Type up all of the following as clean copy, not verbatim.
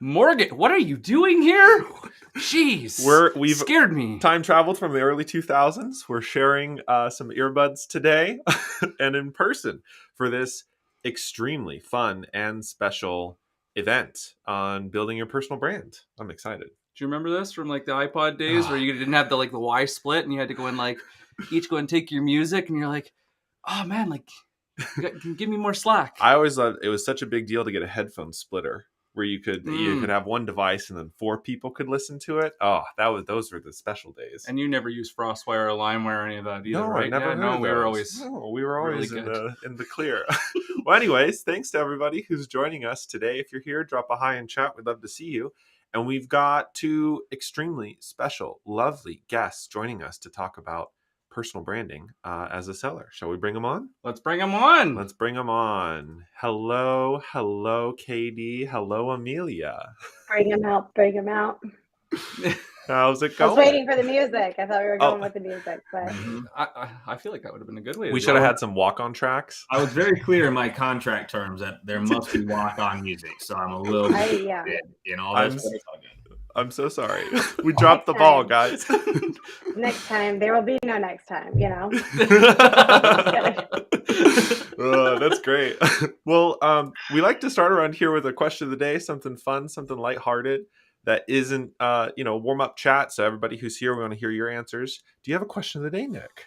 Morgan, what are you doing here? Jeez, We've scared me. Time traveled from the early 2000s. We're sharing some earbuds today and in person for this extremely fun and special event on building your personal brand. I'm excited. Do you remember this from like the iPod days where you didn't have the Y split and you had to go in each go and take your music and you're like, oh man, give me more slack. I always thought it was such a big deal to get a headphone splitter where you could have one device and then 4 people could listen to it. Oh, those were the special days. And you never used FrostWire or LimeWire or any of that either, no, right? I never heard of those. We were always really in the clear. Well, anyways, thanks to everybody who's joining us today. If you're here, drop a hi in chat. We'd love to see you. And we've got 2 extremely special, lovely guests joining us to talk about personal branding as a seller. Shall we bring them on? Let's bring them on. Hello, KD. Hello, Amelia. Bring them out. How's it I going? was waiting for the music. I thought we were going with the music, but I feel like that would have been a good way. We should have had some walk-on tracks. I was very clear in my contract terms that there must be walk-on music, so I'm a little I'm so sorry. We dropped the ball, guys. Next time, there will be no next time, That's great. Well, we like to start around here with a question of the day, something fun, something lighthearted that isn't, warm-up chat. So everybody who's here, we want to hear your answers. Do you have a question of the day, Nick?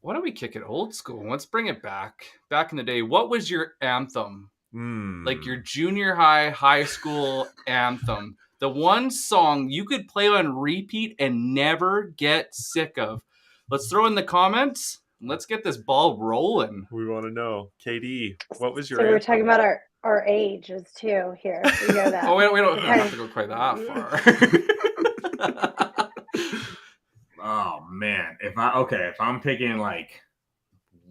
Why don't we kick it old school? Let's bring it back. Back in the day, what was your anthem? Like your junior high school anthem. The one song you could play on repeat and never get sick of. Let's throw in the comments. Let's get this ball rolling. We want to know. KD, what was your So we were talking about our ages too here. We know that. Oh, we don't have to go quite that far. Oh man. If I'm picking like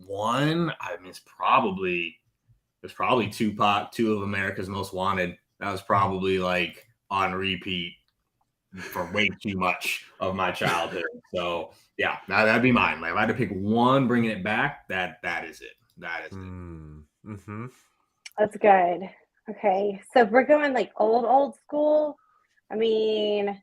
one, I mean it's probably Tupac, 2 of America's Most Wanted. That was probably like on repeat for way too much of my childhood. So yeah, that'd be mine. Like if I had to pick one, bringing it back, that is it. That is it. Mm-hmm. That's good. Okay, so if we're going like old school, I mean,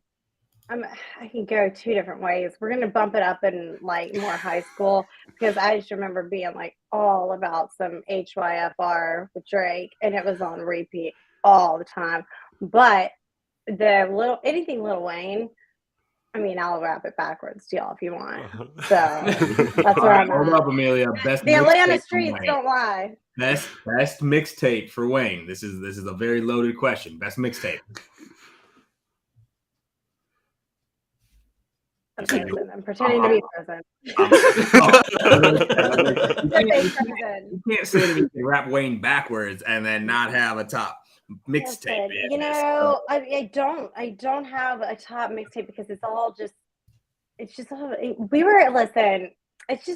I can go 2 different ways. We're gonna bump it up in like more high school because I just remember being like all about some HYFR with Drake, and it was on repeat all the time. But anything Lil Wayne, I mean, I'll rap it backwards to y'all if you want. So that's where I'm at. Hold up, Amelia. The Atlanta streets don't lie. Best mixtape for Wayne. This is a very loaded question. Best mixtape. Okay, I'm pretending to be present. You can't say that you can rap Wayne backwards and then not have a top mixtape. I don't have a top mixtape because it's just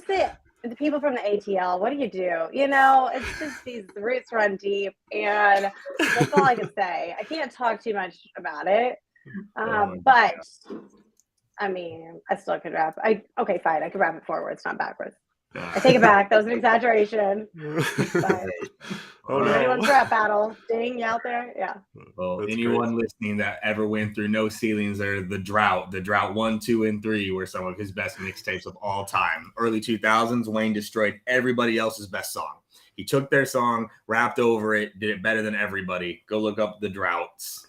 the people from the ATL. What do you do? It's just these roots run deep, and that's all I can say. I can't talk too much about it, but I mean, I still could rap. Okay, fine. I could rap it forwards, not backwards. I take it back. That was an exaggeration. Oh, no. Anyone's rap battle. Ding, you out there? Yeah. Well, anyone listening that ever went through No Ceilings or the drought 1, 2, and 3 were some of his best mixtapes of all time. Early 2000s, Wayne destroyed everybody else's best song. He took their song, rapped over it, did it better than everybody. Go look up the droughts.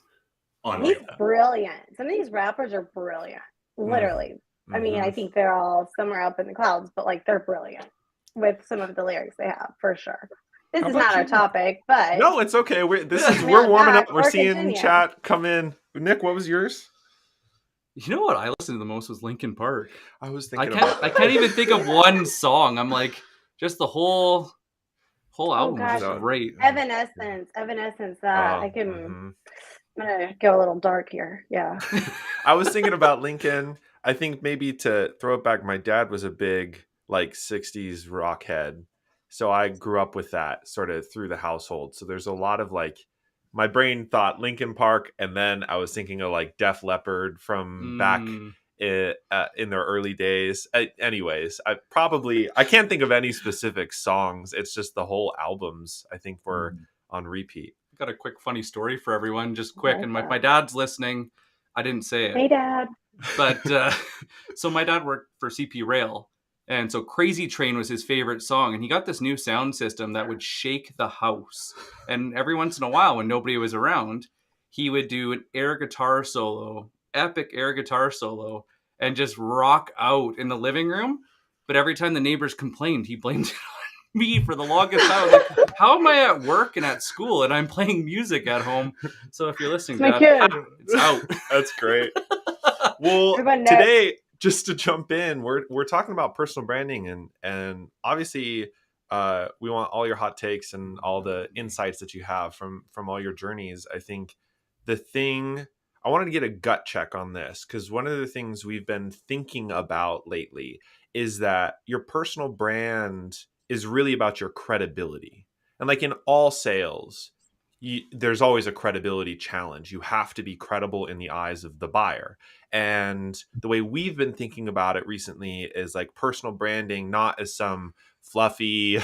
He's brilliant. Some of these rappers are brilliant. Literally. I mean, I think they're all somewhere up in the clouds, but like they're brilliant with some of the lyrics they have for sure. This is not our topic, but no, it's okay. We're warming up. We're seeing chat come in. Nick, what was yours? You know what I listened to the most was Linkin Park. I was thinking. I can't even think of one song. I'm like, just the whole album was great. Evanescence. I can. I'm gonna go a little dark here. Yeah. I was thinking about Lincoln. I think maybe to throw it back, my dad was a big like 60s rock head. So I grew up with that sort of through the household. So there's a lot of like, my brain thought Linkin Park, and then I was thinking of like Def Leppard from back in their early days. Anyways, I can't think of any specific songs. It's just the whole albums I think were on repeat. got a quick funny story for everyone, just quick. And Okay. my dad's listening. I didn't say it. Hey, Dad. But so my dad worked for CP Rail. And so Crazy Train was his favorite song. And he got this new sound system that would shake the house. And every once in a while, when nobody was around, he would do an air guitar solo, epic air guitar solo, and just rock out in the living room. But every time the neighbors complained, he blamed it on me for the longest time. Like, how am I at work and at school and I'm playing music at home? So if you're listening, It's my Dad, kid. it's out. That's great. Well, Everyone knows. today, just to jump in, we're talking about personal branding, and obviously we want all your hot takes and all the insights that you have from all your journeys. I think the thing I wanted to get a gut check on this, because one of the things we've been thinking about lately is that your personal brand is really about your credibility. And like in all sales, there's always a credibility challenge. You have to be credible in the eyes of the buyer. And the way we've been thinking about it recently is like personal branding, not as some fluffy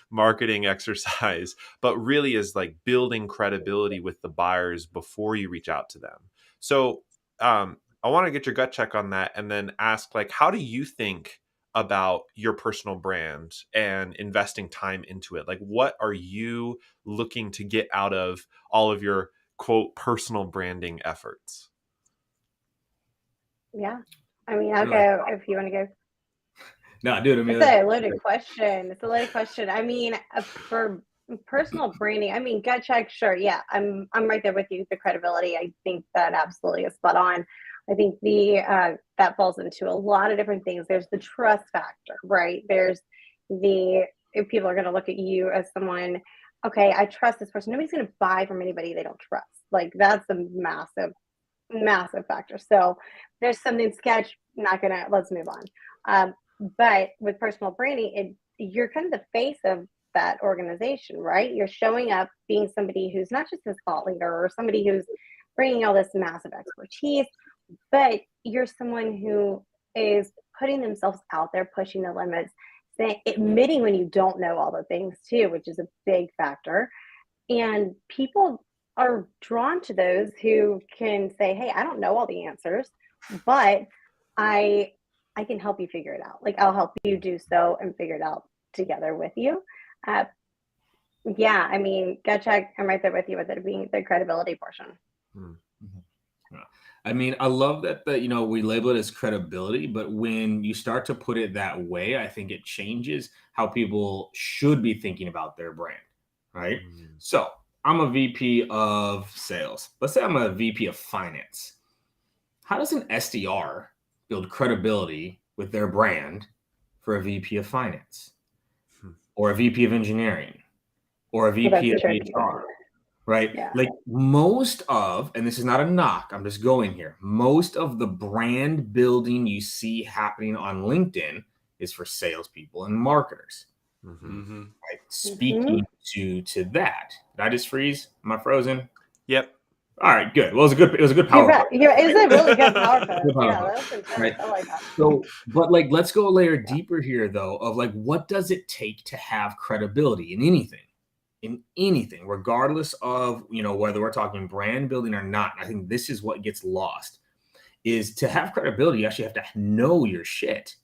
marketing exercise, but really is like building credibility with the buyers before you reach out to them. So I want to get your gut check on that, and then ask, like, how do you think about your personal brand and investing time into it? Like, what are you looking to get out of all of your quote personal branding efforts? Yeah. I mean, I'll go if you want to go. No, dude, I mean, It's a loaded question. It's a loaded question. I mean, for personal branding, I mean, gut check, sure. Yeah, I'm right there with you. The credibility, I think that absolutely is spot on. I think that falls into a lot of different things. There's the trust factor, right? There's if people are going to look at you as someone, okay, I trust this person. Nobody's going to buy from anybody they don't trust. Like, that's a massive, massive factor. So there's something sketch. Let's move on. But with personal branding, you're kind of the face of that organization, right? You're showing up being somebody who's not just a thought leader or somebody who's bringing all this massive expertise, but you're someone who is putting themselves out there, pushing the limits, admitting when you don't know all the things too, which is a big factor. And people are drawn to those who can say, hey, I don't know all the answers, but I can help you figure it out. Like, I'll help you do so and figure it out together with you. Yeah, I mean, gut check, I'm right there with you with it being the credibility portion. Mm-hmm. I mean, I love that we label it as credibility, but when you start to put it that way, I think it changes how people should be thinking about their brand, right? Mm-hmm. So I'm a VP of sales. Let's say I'm a VP of finance. How does an SDR build credibility with their brand for a VP of finance or a VP of engineering or a VP of HR, right? Yeah. Like most of, and this is not a knock, I'm just going here, most of the brand building you see happening on LinkedIn is for salespeople and marketers. Mm-hmm. Right? Speaking to that. Did I just freeze? Am I frozen? Yep. All right, good. Well, it was a good PowerPoint. Yeah, it's a really good PowerPoint. Yeah, that's intense. Right. I like that. So, but like, let's go a layer deeper here, though, of like, what does it take to have credibility in anything, regardless of, whether we're talking brand building or not. I think this is what gets lost, is to have credibility, you actually have to know your shit,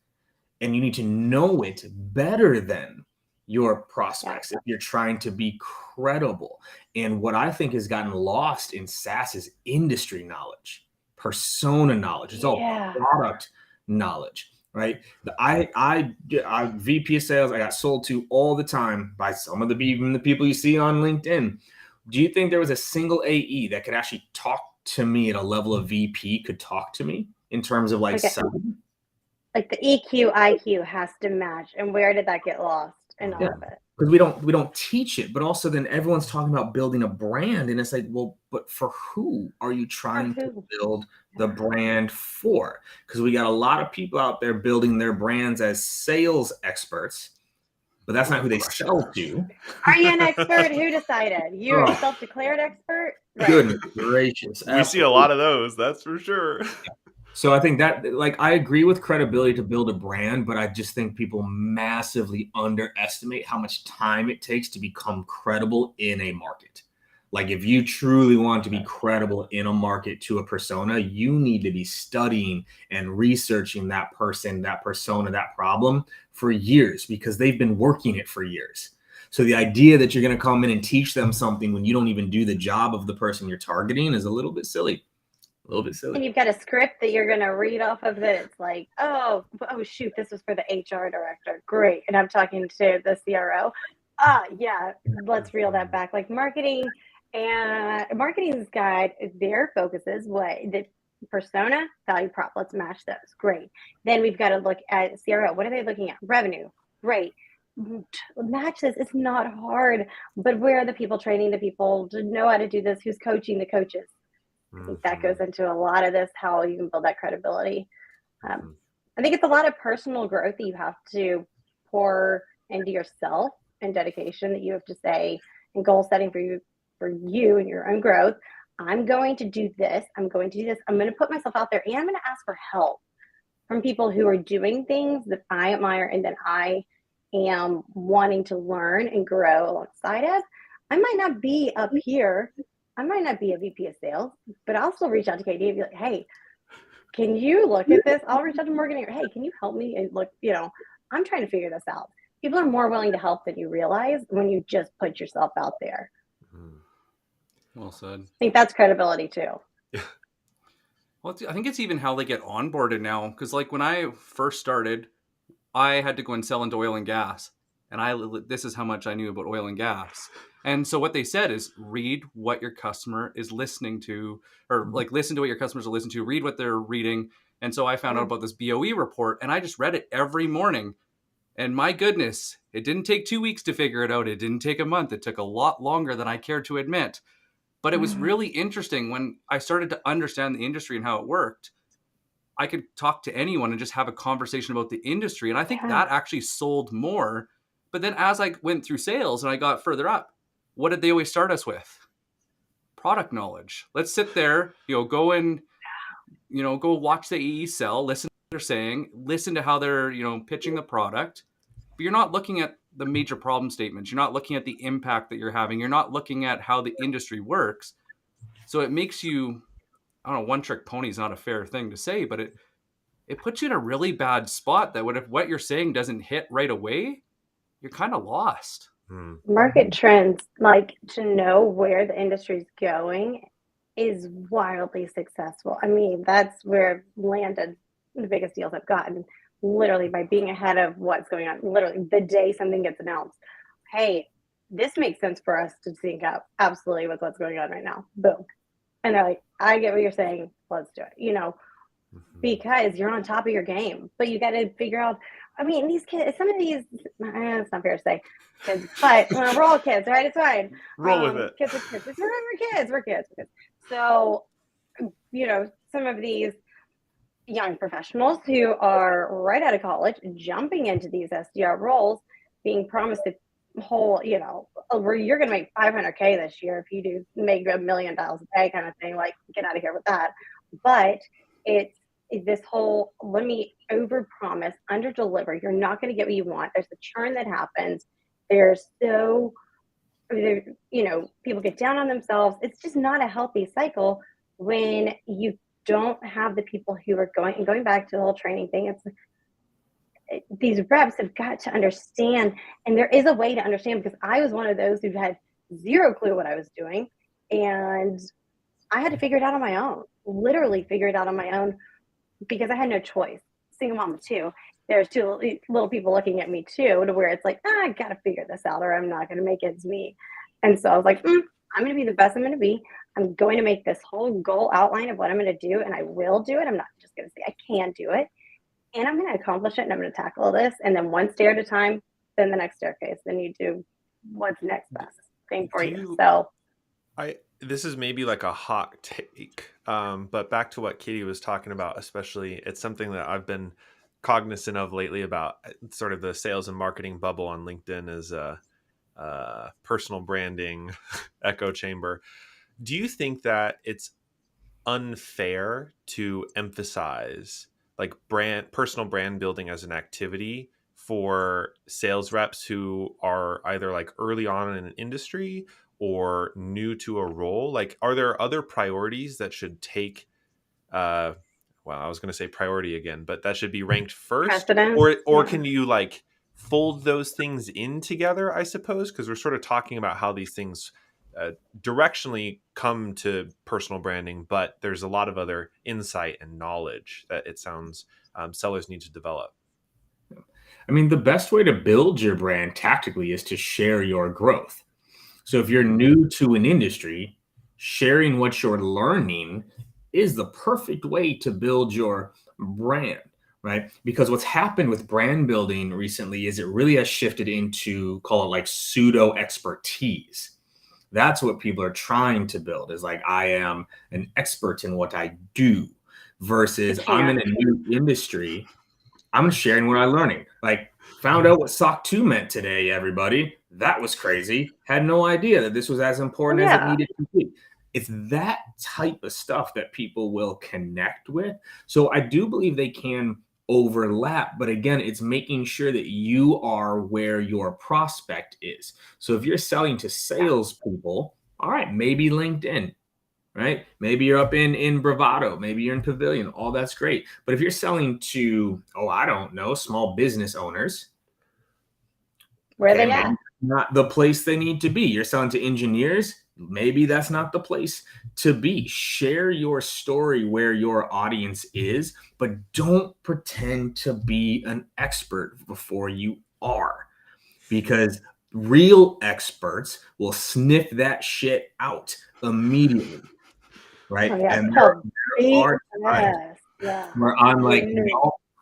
and you need to know it better than your prospects if you're trying to be credible. And what I think has gotten lost in SaaS is industry knowledge, persona knowledge. It's all product knowledge, right? I VP of sales, I got sold to all the time by some of the people you see on LinkedIn. Do you think there was a single AE that could actually talk to me at a level of VP could talk to me in terms of like selling? Like the EQ, IQ has to match. And where did that get lost in all of it? Because we don't teach it, but also then everyone's talking about building a brand, and it's like, well, but for who are you trying to build the brand for? Because we got a lot of people out there building their brands as sales experts, but that's not who they sell to. Are you an expert? Who decided? You're a self-declared expert? Right. Goodness gracious. We see a lot of those, that's for sure. So I think that, like, I agree with credibility to build a brand, but I just think people massively underestimate how much time it takes to become credible in a market. Like if you truly want to be credible in a market to a persona, you need to be studying and researching that person, that persona, that problem for years because they've been working it for years. So the idea that you're going to come in and teach them something when you don't even do the job of the person you're targeting is a little bit silly. A little bit silly. And you've got a script that you're going to read off of that. It's like, oh, shoot, this was for the HR director. Great. And I'm talking to the CRO. Yeah, let's reel that back. Like marketing's guide, their focus is what? The persona, value prop. Let's match those. Great. Then we've got to look at CRO. What are they looking at? Revenue. Great. Match this. It's not hard, but where are the people training the people to know how to do this? Who's coaching the coaches? I think that goes into a lot of this, how you can build that credibility. I think it's a lot of personal growth that you have to pour into yourself and dedication that you have to say and goal setting for you and your own growth. I'm going to do this. I'm going to do this. I'm going to put myself out there and I'm going to ask for help from people who are doing things that I admire and that I am wanting to learn and grow alongside of. I might not be up here. I might not be a VP of sales, but I'll still reach out to KD and be like, hey, can you look at this? I'll reach out to Morgan and hey, can you help me? And look, I'm trying to figure this out. People are more willing to help than you realize when you just put yourself out there. Well said. I think that's credibility too. Well, I think it's even how they get onboarded now. Because like when I first started, I had to go and sell into oil and gas. And this is how much I knew about oil and gas. And so what they said is read what your customer is listening to, or like listen to what your customers are listening to, read what they're reading. And so I found out about this BOE report and I just read it every morning. And my goodness, it didn't take 2 weeks to figure it out. It didn't take a month. It took a lot longer than I cared to admit. But it was really interesting when I started to understand the industry and how it worked. I could talk to anyone and just have a conversation about the industry. And I think that actually sold more. But then as I went through sales and I got further up, what did they always start us with? Product knowledge. Let's sit there, go and, go watch the AE sell, listen to what they're saying, listen to how they're, pitching the product. But you're not looking at the major problem statements. You're not looking at the impact that you're having. You're not looking at how the industry works. So it makes you, I don't know, one trick pony is not a fair thing to say, but it puts you in a really bad spot that if what you're saying doesn't hit right away, you're kind of lost. Market trends, like to know where the industry is going is wildly successful. I mean, that's where I've landed the biggest deals I've gotten, literally by being ahead of what's going on. Literally the day something gets announced, hey, this makes sense for us to sync up absolutely with what's going on right now. Boom. And they're like, I get what you're saying. Let's do it, because you're on top of your game. But you got to figure out, I mean, these kids, some of these, it's not fair to say kids, but we're all kids, right? It's fine. Roll with it. Kids are kids. We're kids. So, some of these young professionals who are right out of college, jumping into these SDR roles, being promised a whole, where you're going to make $500K this year if you do make $1 million a day kind of thing, like get out of here with that. But it's this whole, let me over promise, under deliver. You're not going to get what you want. There's a churn that happens. People get down on themselves. It's just not a healthy cycle when you don't have the people who are going back to the whole training thing. These reps have got to understand, and there is a way to understand, because I was one of those who had zero clue what I was doing, and I had to figure it out on my own, literally figure it out on my own, because I had no choice. Single mama too. There's two little people looking at me too, to where it's like, I got to figure this out or I'm not going to make ends meet. And so I was like, I'm going to be the best I'm going to be. I'm going to make this whole goal outline of what I'm going to do, and I will do it. I'm not just going to say I can do it. And I'm going to accomplish it, and I'm going to tackle this. And then one stair at a time, then the next staircase. Then you do what's next best thing for you. So this is maybe like a hot take, but back to what Katie was talking about, especially, it's something that I've been cognizant of lately about sort of the sales and marketing bubble on LinkedIn as a personal branding echo chamber. Do you think that it's unfair to emphasize like personal brand building as an activity for sales reps who are either like early on in an industry or new to a role? Like, are there other priorities that should take, well, I was going to say priority again, but that should be ranked first? Precedence, Or yeah. can you like fold those things in together, I suppose? Because we're sort of talking about how these things directionally come to personal branding, but there's a lot of other insight and knowledge that it sounds sellers need to develop. I mean, the best way to build your brand tactically is to share your growth. So if you're new to an industry, sharing what you're learning is the perfect way to build your brand, right? Because what's happened with brand building recently is it really has shifted into, call it like pseudo expertise. That's what people are trying to build, is like, I am an expert in what I do, versus I'm in a new industry. I'm sharing what I'm learning. Like, found out what SOC 2 meant today, everybody. That was crazy. Had no idea that this was as important as it needed to be. It's that type of stuff that people will connect with. So I do believe they can overlap, but again, it's making sure that you are where your prospect is. So if you're selling to salespeople, all right, maybe LinkedIn, right? Maybe you're up in Bravado, maybe you're in Pavilion, all that's great. But if you're selling to, I don't know, small business owners, where they at? Not the place they need to be. You're selling to engineers, maybe that's not the place to be. Share your story where your audience is, but don't pretend to be an expert before you are, because real experts will sniff that shit out immediately. Right. Oh, yeah. And there are times yeah. where I'm like,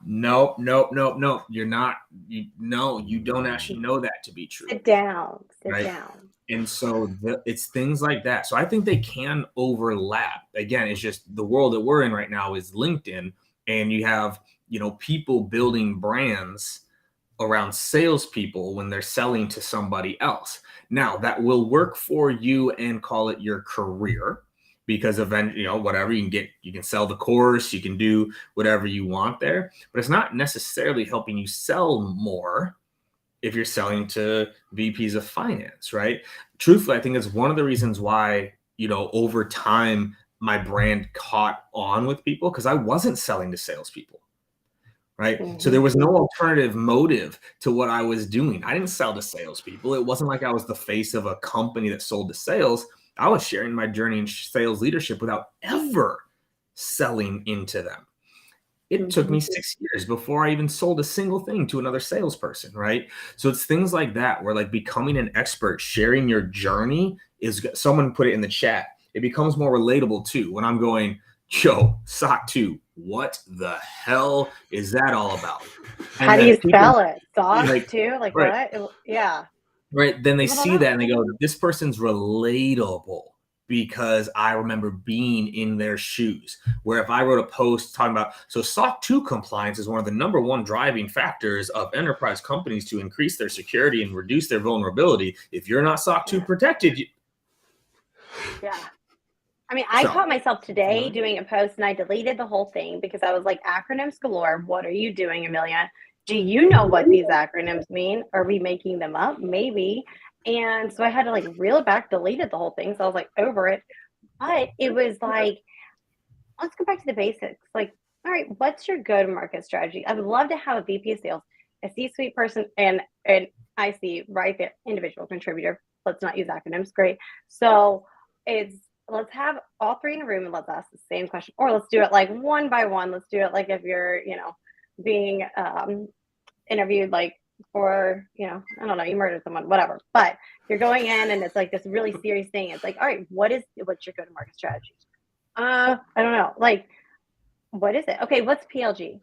no, you're not. You don't actually know that to be true. Sit down. And so it's things like that. So I think they can overlap. Again, it's just the world that we're in right now is LinkedIn, and you have, people building brands around salespeople when they're selling to somebody else. Now that will work for you and call it your career, because eventually, whatever you can sell the course, you can do whatever you want there, but it's not necessarily helping you sell more if you're selling to VPs of finance, right? Truthfully, I think it's one of the reasons why, over time, my brand caught on with people, because I wasn't selling to salespeople. Right. Mm-hmm. So there was no alternative motive to what I was doing. I didn't sell to salespeople. It wasn't like I was the face of a company that sold to sales. I was sharing my journey in sales leadership without ever selling into them. It took me 6 years before I even sold a single thing to another salesperson. Right. So it's things like that where, like, becoming an expert, sharing your journey is, someone put it in the chat, it becomes more relatable too. When I'm going, yo, SOC 2, what the hell is that all about? And how do you spell it? SOC 2? Like, right. What? Yeah. Right. Then they see that and they go, this person's relatable, because I remember being in their shoes. Where if I wrote a post talking about, so SOC 2 compliance is one of the number one driving factors of enterprise companies to increase their security and reduce their vulnerability. If you're not SOC 2 protected, yeah. I mean, I caught myself today doing a post and I deleted the whole thing because I was like, acronyms galore. What are you doing, Amelia? Do you know what these acronyms mean? Are we making them up? Maybe. And so I had to like reel it back, deleted the whole thing. So I was like over it. But it was like, let's go back to the basics. Like, all right, what's your go-to-market strategy? I would love to have a VP of sales, a C-suite person, and IC, right there, individual contributor. Let's not use acronyms. Great. So let's have all three in a room and let's ask the same question, or let's do it like one by one. Let's do it like if you're, being interviewed, like for, I don't know, you murdered someone, whatever. But you're going in and it's like this really serious thing. It's like, all right, what's your go-to-market strategy? I don't know. Like, what is it? Okay, what's PLG?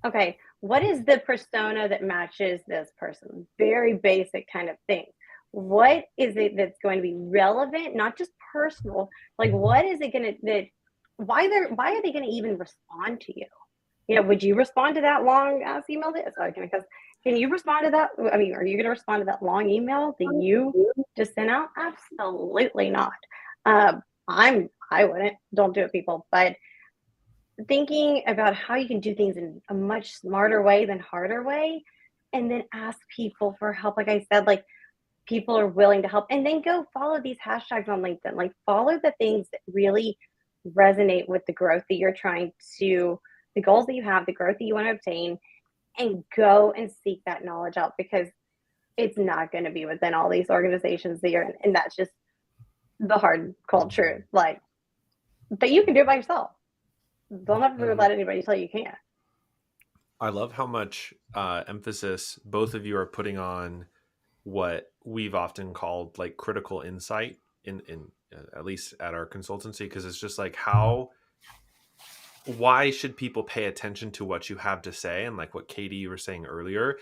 Okay, what is the persona that matches this person? Very basic kind of thing. What is it that's going to be relevant, not just personal? Like, what is it going to, why are they going to even respond to you? Would you respond to that long ass email? Can you respond to that? I mean, are you going to respond to that long email that you just sent out? Absolutely not. I wouldn't. Don't do it, people. But thinking about how you can do things in a much smarter way than harder way, and then ask people for help. Like I said, like, people are willing to help. And then go follow these hashtags on LinkedIn. Like, follow the things that really resonate with the growth that you're trying to, the goals that you have, the growth that you want to obtain, and go and seek that knowledge out, because it's not going to be within all these organizations that you're in. And that's just the hard cold truth. Like, but you can do it by yourself. Don't ever let anybody tell you can't. I love how much emphasis both of you are putting on what we've often called like critical insight in at least at our consultancy, because it's just like, why should people pay attention to what you have to say? And like what Katie, you were saying earlier,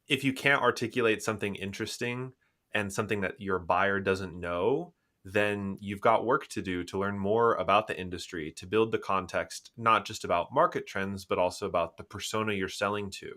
if you can't articulate something interesting and something that your buyer doesn't know, then you've got work to do to learn more about the industry, to build the context, not just about market trends, but also about the persona you're selling to.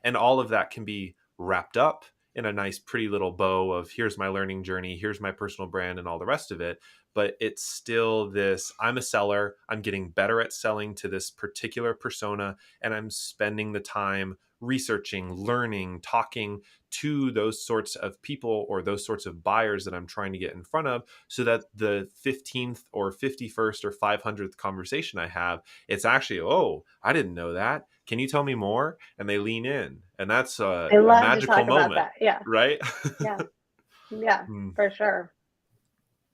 And all of that can be wrapped up in a nice, pretty little bow of here's my learning journey, here's my personal brand, and all the rest of it. But it's still this, I'm a seller, I'm getting better at selling to this particular persona, and I'm spending the time researching, learning, talking to those sorts of people or those sorts of buyers that I'm trying to get in front of, so that the 15th or 51st or 500th conversation I have, it's actually, oh, I didn't know that. Can you tell me more? And they lean in. And that's a magical moment. About that. Yeah. Right? Yeah, for sure.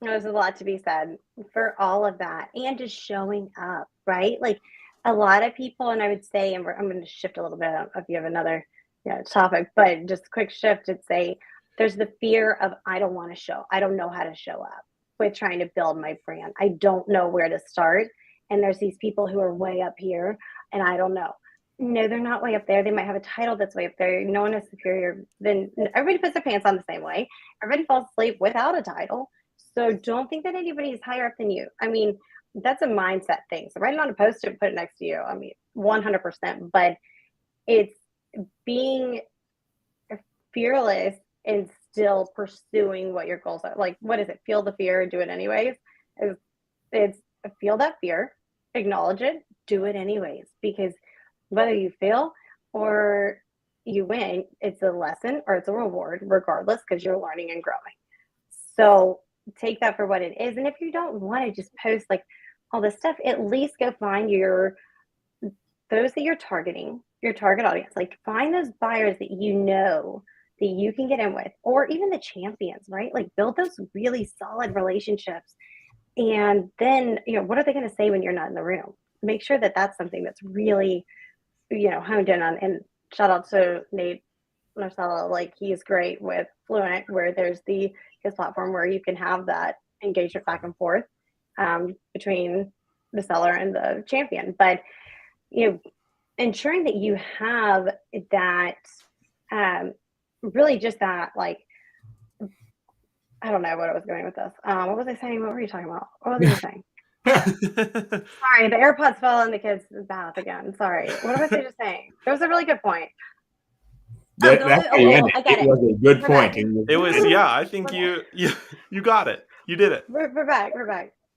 There's a lot to be said for all of that, and just showing up, right? Like, a lot of people, and I would say, and I'm going to shift a little bit if you have another topic, but just a quick shift to say there's the fear of, I don't know how to show up with trying to build my brand. I don't know where to start. And there's these people who are way up here, and I don't know. No, they're not way up there. They might have a title that's way up there. No one is superior. Then everybody puts their pants on the same way. Everybody falls asleep without a title. So don't think that anybody is higher up than you. I mean, that's a mindset thing. So write it on a post-it and put it next to you. I mean, 100%. But it's being fearless and still pursuing what your goals are. Like, what is it? Feel the fear, do it anyways. It's feel that fear, acknowledge it, do it anyways. Because whether you fail or you win, it's a lesson or it's a reward, regardless, because you're learning and growing. So take that for what it is. And if you don't want to just post like all this stuff, at least go find those that you're targeting, your target audience. Like, find those buyers that you know that you can get in with, or even the champions, right? Like, build those really solid relationships. And then, what are they going to say when you're not in the room? Make sure that that's something that's really, honed in on. And shout out to Nate Marcella. Like, he's great with Fluent, where there's his platform where you can have that engagement back and forth between the seller and the champion. But ensuring that you have that really just that, like, I don't know what I was going with this. What was I saying? What were you talking about? What was I saying? Sorry, the AirPods fell in the kids' bath again. Sorry. What was I just saying? It was a really good point. I got it. It was a good point. It was, I think you got it. You did it. We're back.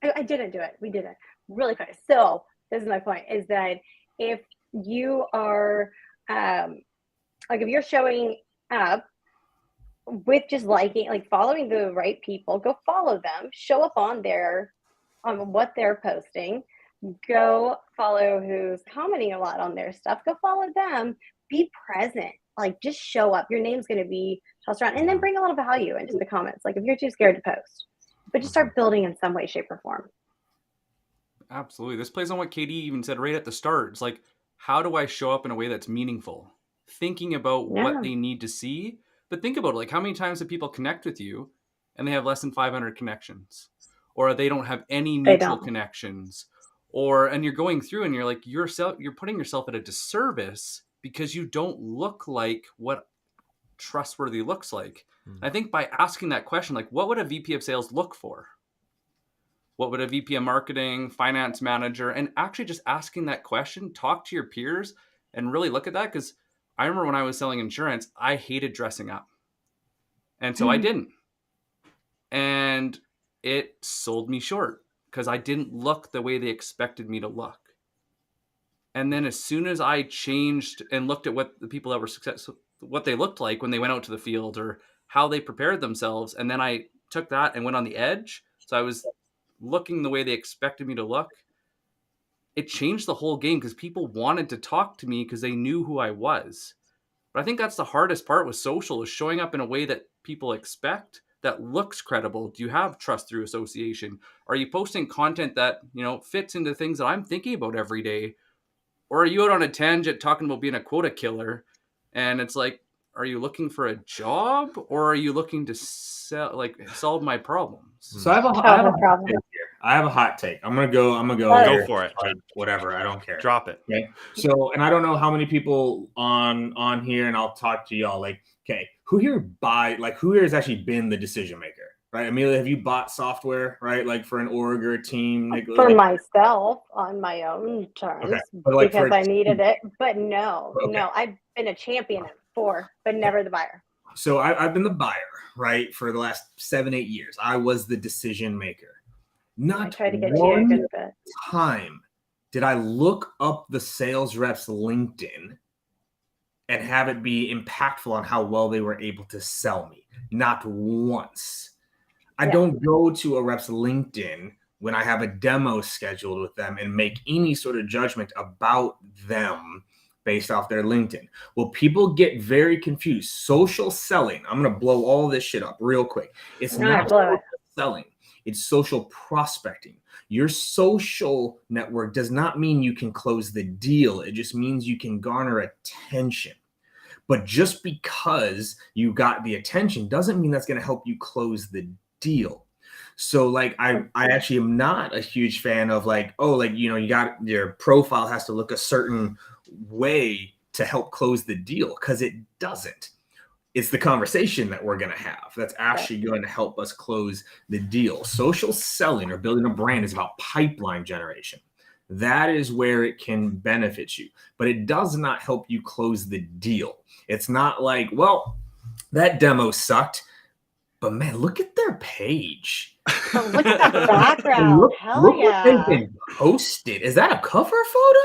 I didn't do it. We did it really fast. So this is my point, is that if you are, if you're showing up with just following the right people, go follow them, show up on what they're posting, go follow who's commenting a lot on their stuff, go follow them, be present, like, just show up. Your name's going to be tossed around, and then bring a little value into the comments. Like, if you're too scared to post, but just start building in some way, shape, or form. Absolutely. This plays on what Katie even said right at the start. It's like, how do I show up in a way that's meaningful? Thinking about what they need to see. But think about it, like, how many times do people connect with you and they have less than 500 connections, or they don't have any mutual connections, and you're going through and you're like, you're putting yourself at a disservice because you don't look like what trustworthy looks like. I think by asking that question, like, what would a VP of sales look for? What would a VP of marketing, finance manager, and actually just asking that question, talk to your peers and really look at that. Because I remember when I was selling insurance, I hated dressing up. And so I didn't. And it sold me short because I didn't look the way they expected me to look. And then as soon as I changed and looked at what the people that were successful, what they looked like when they went out to the field, or how they prepared themselves. And then I took that and went on the edge. So I was looking the way they expected me to look. It changed the whole game because people wanted to talk to me because they knew who I was. But I think that's the hardest part with social, is showing up in a way that people expect, that looks credible. Do you have trust through association? Are you posting content that, fits into things that I'm thinking about every day? Or are you out on a tangent talking about being a quota killer? And it's like, are you looking for a job, or are you looking to solve my problems? So I have a hot take here. I have a hot take. I'm gonna go. Go for it. Whatever. I don't care. Drop it. Okay. So, and I don't know how many people on here, and I'll talk to y'all. Like, okay, who here has actually been the decision maker? Right, Amelia, have you bought software, right? Like for an org or a team? For myself on my own terms, okay. because I needed it. But no, I've been a champion for, but never the buyer. So I've been the buyer, right, for the last 7-8 years. I was the decision maker. Not one time did I look up the sales rep's LinkedIn and have it be impactful on how well they were able to sell me. Not once. I don't go to a rep's LinkedIn when I have a demo scheduled with them and make any sort of judgment about them based off their LinkedIn. Well, people get very confused. Social selling. I'm going to blow all this shit up real quick. It's not social selling. It's social prospecting. Your social network does not mean you can close the deal. It just means you can garner attention. But just because you got the attention doesn't mean that's going to help you close the deal. So like I actually am not a huge fan of you got your profile has to look a certain way to help close the deal, because it doesn't. It's the conversation that we're going to have that's actually going to help us close the deal. Social selling or building a brand is about pipeline generation. That is where it can benefit you, but it does not help you close the deal. It's not like, well, that demo sucked, but man, look at their page. Oh, look at that background. Look what they've been posted. Is that a cover photo?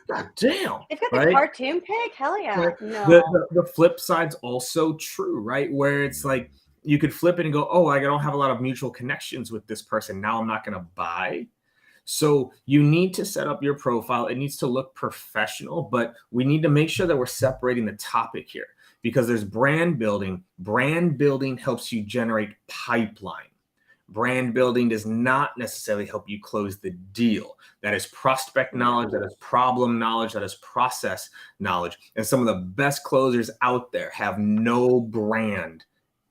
God damn. It's got the cartoon pic? Hell yeah. Right? No. The flip side's also true, right? Where it's like you could flip it and go, oh, I don't have a lot of mutual connections with this person. Now I'm not going to buy. So you need to set up your profile. It needs to look professional, but we need to make sure that we're separating the topic here, because there's brand building. Brand building helps you generate pipeline. Brand building does not necessarily help you close the deal. That is prospect knowledge, that is problem knowledge, that is process knowledge. And some of the best closers out there have no brand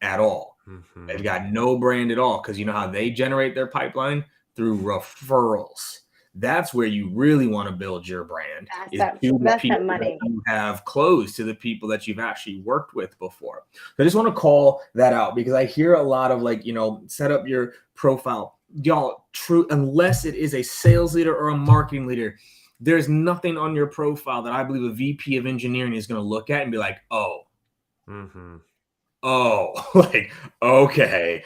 at all. Mm-hmm. They've got no brand at all, because you know how they generate their pipeline? Through referrals. That's where you really want to build your brand. That's the people that you have closed, to the people that you've actually worked with before. So I just want to call that out, because I hear a lot of set up your profile. Y'all, true, unless it is a sales leader or a marketing leader, there's nothing on your profile that I believe a VP of engineering is going to look at and be like, oh, okay.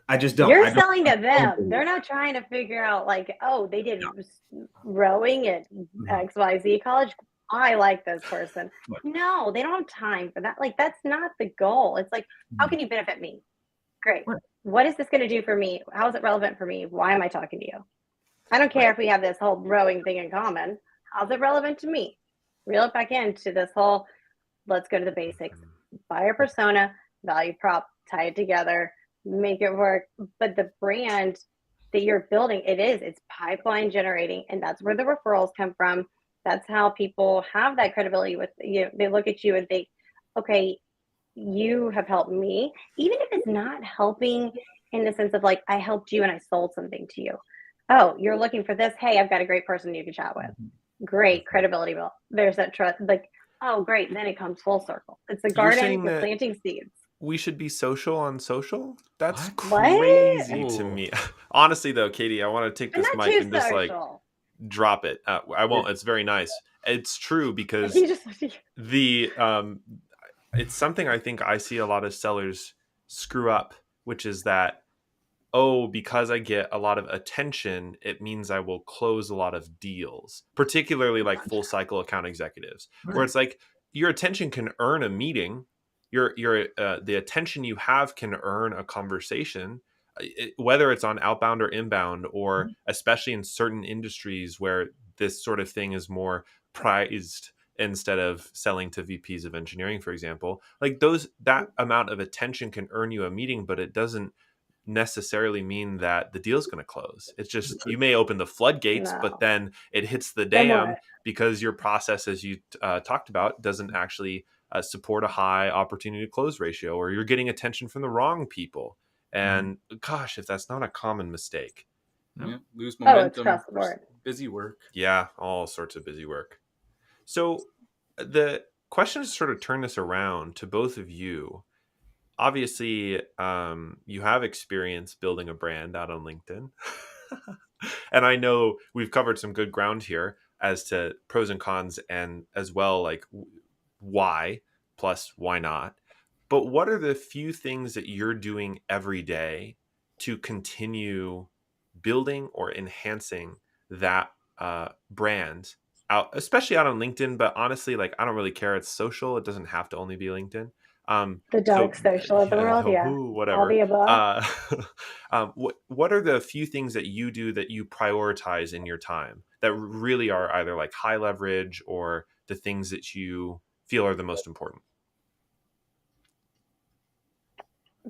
I just don't. You're selling to them. They're not trying to figure out they did rowing at XYZ college. I like this person. No, they don't have time for that. That's not the goal. It's how can you benefit me? Great. What is this going to do for me? How is it relevant for me? Why am I talking to you? I don't care if we have this whole rowing thing in common. How's it relevant to me? Reel it back into this whole, let's go to the basics. Buyer persona, value prop, tie it together. Make it work. But the brand that you're building, it's pipeline generating, and that's where the referrals come from. That's how people have that credibility with you. They look at you and think, okay, you have helped me, even if it's not helping in the sense of I helped you and I sold something to you. Oh, you're looking for this. Hey, I've got a great person you can chat with. Great credibility build. There's that trust. Oh, great. Then it comes full circle. It's the garden. You're planting seeds. We should be social on social? That's crazy to me. Honestly, though, Katie, I want to take this mic and just drop it. I won't. It's very nice. It's true, because it's something I think I see a lot of sellers screw up, which is that, because I get a lot of attention, it means I will close a lot of deals, particularly full cycle account executives, where it's your attention can earn a meeting. the attention you have can earn a conversation, whether it's on outbound or inbound, or especially in certain industries where this sort of thing is more prized instead of selling to VPs of engineering, for example. Like that amount of attention can earn you a meeting, but it doesn't necessarily mean that the deal's going to close. It's just, you may open the floodgates, No. but then it hits the Then dam what? because your process, as you talked about, doesn't actually support a high opportunity to close ratio, or you're getting attention from the wrong people. And gosh, if that's not a common mistake. Yeah, lose Oh, it's momentum. across the board. Busy work. Yeah, all sorts of busy work. So the question is sort of turn this around to both of you. Obviously, you have experience building a brand out on LinkedIn. And I know we've covered some good ground here as to pros and cons, and as well, like why plus why not. But what are the few things that you're doing every day to continue building or enhancing that brand out, especially out on LinkedIn? But honestly, like, I don't really care. It's social. It doesn't have to only be LinkedIn. The dark social of the world, yeah. Whatever. All the above. What are the few things that you do that you prioritize in your time that really are either like high leverage, or the things that you feel are the most important?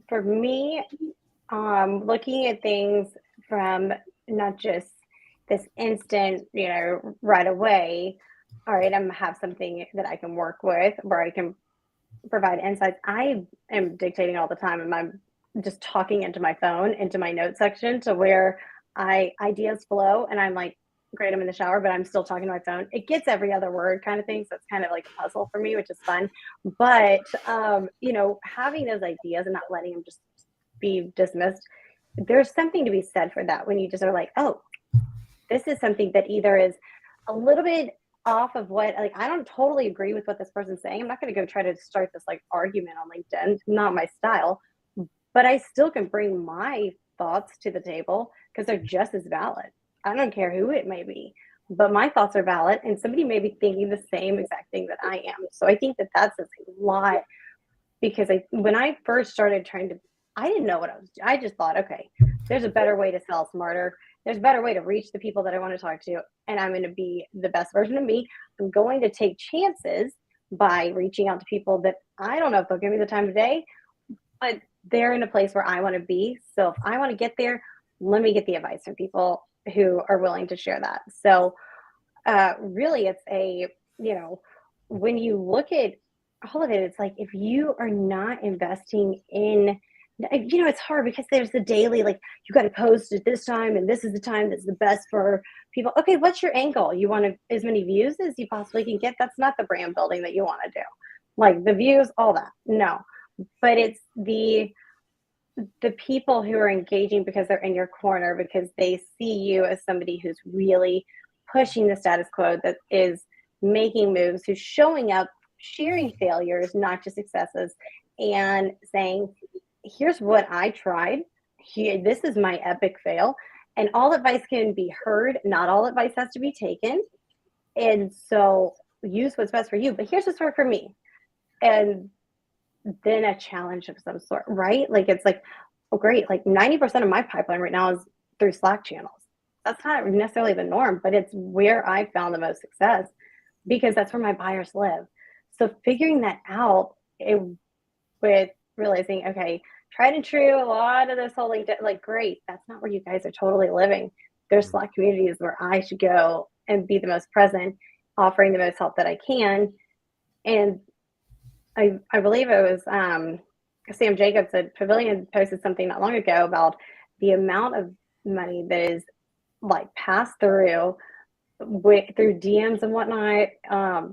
For me, looking at things from not just this instant, right away, all right, I'm gonna have something that I can work with where I can provide insights. I am dictating all the time, and I'm just talking into my phone, into my notes section, to where ideas flow, and I'm like, great, I'm in the shower, but I'm still talking to my phone. It gets every other word kind of thing, so it's kind of like a puzzle for me, which is fun. But having those ideas and not letting them just be dismissed, there's something to be said for that, when you just are like, oh, this is something that either is a little bit off of what, like, I don't totally agree with what this person's saying. I'm not going to go try to start this like argument on LinkedIn, not my style, but I still can bring my thoughts to the table because they're just as valid. I don't care who it may be, but my thoughts are valid, and somebody may be thinking the same exact thing that I am. So I think that that's a lot, because when I first started I didn't know what I was doing. I just thought, okay, there's a better way to sell smarter. There's a better way to reach the people that I want to talk to, and I'm going to be the best version of me. I'm going to take chances by reaching out to people that I don't know if they'll give me the time of day, but they're in a place where I want to be. So if I want to get there, let me get the advice from people who are willing to share that. So really, it's when you look at all of it, it's like, if you are not investing in, it's hard because there's the daily, like, you got to post at this time, and this is the time that's the best for people. Okay, what's your angle? You want as many views as you possibly can get? That's not the brand building that you want to do. Like, the views, all that. No, but it's the people who are engaging because they're in your corner, because they see you as somebody who's really pushing the status quo, that is making moves, who's showing up, sharing failures, not just successes, and saying, here's what I tried. This is my epic fail. And all advice can be heard. Not all advice has to be taken. And so use what's best for you. But here's what's worked for me. And then a challenge of some sort, right? Like, it's like, oh, great. Like 90% of my pipeline right now is through Slack channels. That's not necessarily the norm, but it's where I found the most success, because that's where my buyers live. So figuring that out with realizing, okay, tried and true, a lot of this whole LinkedIn, like, great, that's not where you guys are totally living. There's Slack communities where I should go and be the most present, offering the most help that I can. And I believe it was Sam Jacobs at Pavilion posted something not long ago about the amount of money that is like passed through DMs and whatnot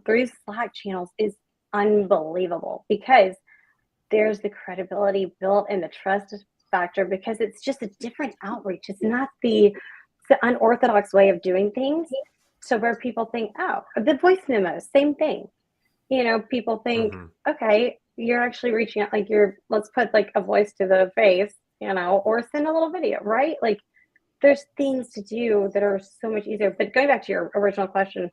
through Slack channels is unbelievable, because there's the credibility built and the trust factor, because it's just a different outreach. It's not the unorthodox way of doing things. So where people think, oh, the voice memos, same thing. People think, okay, you're actually reaching out, like, let's put like a voice to the face, or send a little video, right? Like, there's things to do that are so much easier. But going back to your original question,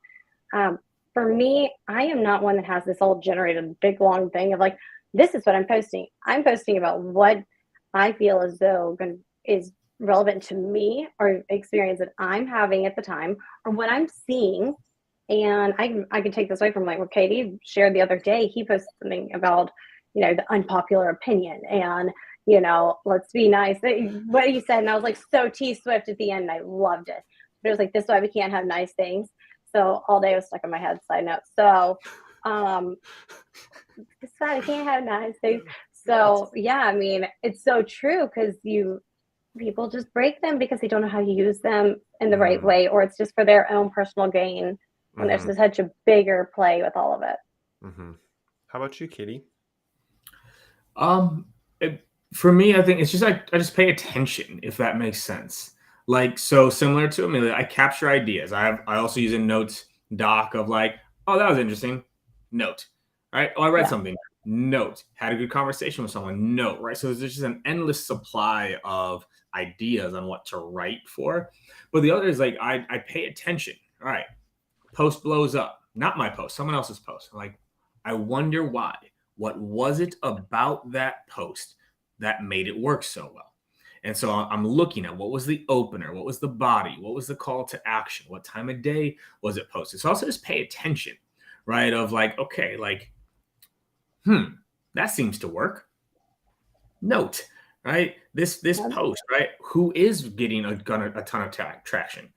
for me, I am not one that has this all generated big long thing of like, this is what I'm posting. I'm posting about what I feel as though is relevant to me or experience that I'm having at the time or what I'm seeing. And I can take this away from like what Katie shared the other day. He posted something about, the unpopular opinion and, let's be nice. What he said, and I was like so T Swift at the end, and I loved it. But it was like, this is why we can't have nice things. So all day was stuck in my head, side note. So it's why we can't have nice things. So yeah, I mean, it's so true because people just break them because they don't know how to use them in the right way, or it's just for their own personal gain when there's such a bigger play with all of it. How about you, Katie? For me, I think it's just I just pay attention, if that makes sense. Like, so similar to Amelia, I capture ideas. I also use a notes doc of like, oh, that was interesting. Note. Right? Oh, I read something. Note. Had a good conversation with someone. Note. Right? So there's just an endless supply of ideas on what to write for. But the other is like I pay attention. All right. Post blows up. Not my post, someone else's post. Like, I wonder why. What was it about that post that made it work so well? And so I'm looking at what was the opener, what was the body, what was the call to action, what time of day was it posted. So also just pay attention, right? Of like, okay, like, that seems to work. Note, right? This post, right? Who is getting a ton of traction?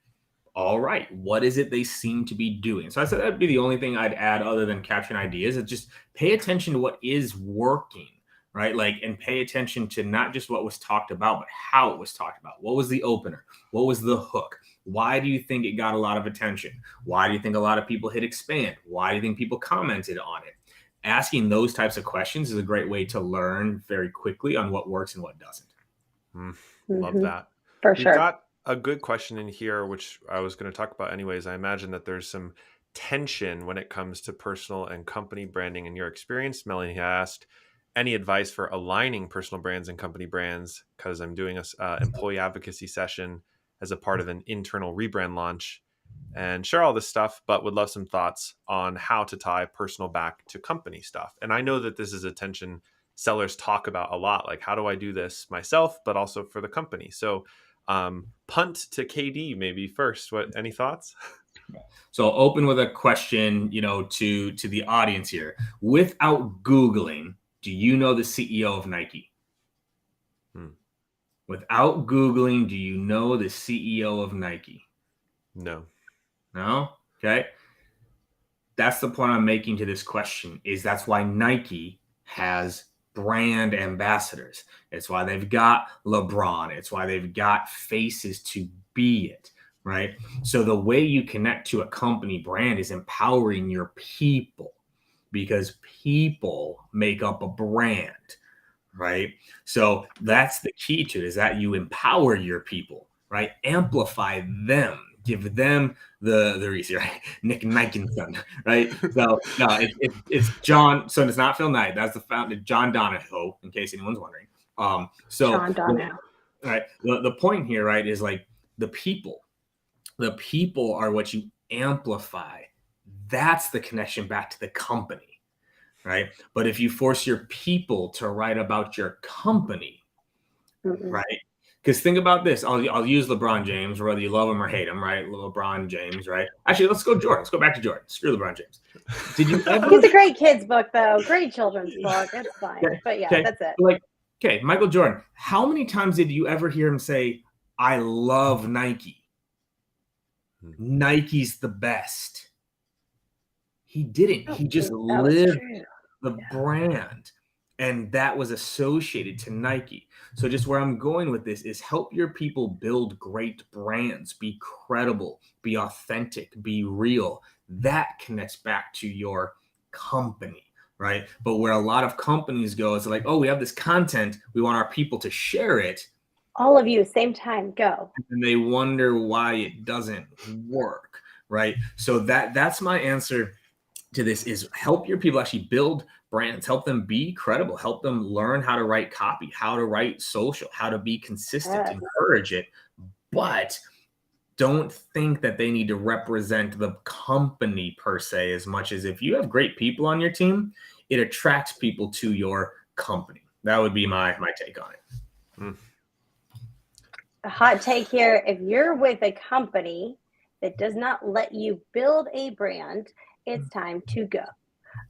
All right, what is it they seem to be doing? So I said that'd be the only thing I'd add other than capturing ideas. Is just pay attention to what is working, right? Like, and pay attention to not just what was talked about, but how it was talked about. What was the opener? What was the hook? Why do you think it got a lot of attention? Why do you think a lot of people hit expand? Why do you think people commented on it? Asking those types of questions is a great way to learn very quickly on what works and what doesn't. Love that. For sure. We've got a good question in here, which I was going to talk about anyways. I imagine that there's some tension when it comes to personal and company branding in your experience. Melanie asked, any advice for aligning personal brands and company brands? Because I'm doing a employee advocacy session as a part of an internal rebrand launch and share all this stuff, but would love some thoughts on how to tie personal back to company stuff. And I know that this is a tension sellers talk about a lot. Like, how do I do this myself, but also for the company? So punt to KD maybe first. Any thoughts? So I'll open with a question, to the audience here. Without Googling, do you know the CEO of Nike? Without Googling, do you know the CEO of Nike? No. Okay. That's the point I'm making to this question, is that's why Nike has brand ambassadors. It's why they've got LeBron. It's why they've got faces to be it, right? So the way you connect to a company brand is empowering your people, because people make up a brand, right? So that's the key to it, is that you empower your people, right? Amplify them. Give them the reason, right? Nick Nikinson, right? So no, it's John. So it's not Phil Knight. That's the founder, John Donahoe, in case anyone's wondering. So John Donahoe. Right. The point here, right, is like the people. The people are what you amplify. That's the connection back to the company, right? But if you force your people to write about your company, right? Because think about this. I'll use LeBron James, whether you love him or hate him, right? LeBron James, right? Actually, let's go Jordan. Let's go back to Jordan. Screw LeBron James. Did you ever? He's a great kid's book, though. Great children's book. It's fine. But yeah, that's it. Like, okay, Michael Jordan. How many times did you ever hear him say, "I love Nike. Nike's the best"? He didn't. He just lived the brand. And that was associated to Nike. So just where I'm going with this is help your people build great brands, be credible, be authentic, be real. That connects back to your company, right? But where a lot of companies go, it's like, oh, we have this content. We want our people to share it. All of you, same time, go. And they wonder why it doesn't work, right? So that's my answer to this, is help your people actually build brands, help them be credible, help them learn how to write copy, how to write social, how to be consistent, encourage it. But don't think that they need to represent the company per se, as much as if you have great people on your team, it attracts people to your company. That would be my take on it. A hot take here. If you're with a company that does not let you build a brand, it's time to go.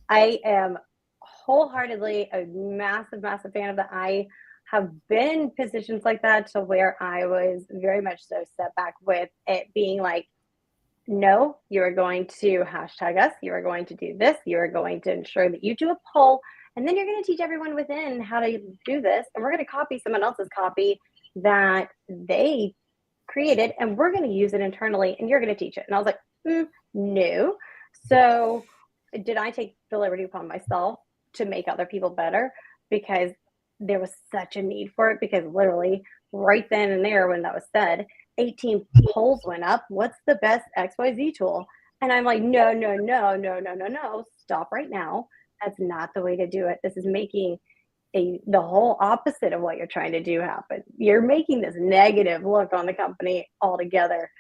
I am wholeheartedly a massive fan of that. I have been in positions like that to where I was very much so set back with it being like, no, you are going to hashtag us. You are going to do this. You are going to ensure that you do a poll, and then you're going to teach everyone within how to do this. And we're going to copy someone else's copy that they created, and we're going to use it internally, and you're going to teach it. And I was like, no. So did I take the liberty upon myself to make other people better? Because there was such a need for it, because literally right then and there when that was said, 18 polls went up. What's the best XYZ tool? And I'm like, no. Stop right now. That's not the way to do it. This is making the whole opposite of what you're trying to do happen. You're making this negative look on the company altogether.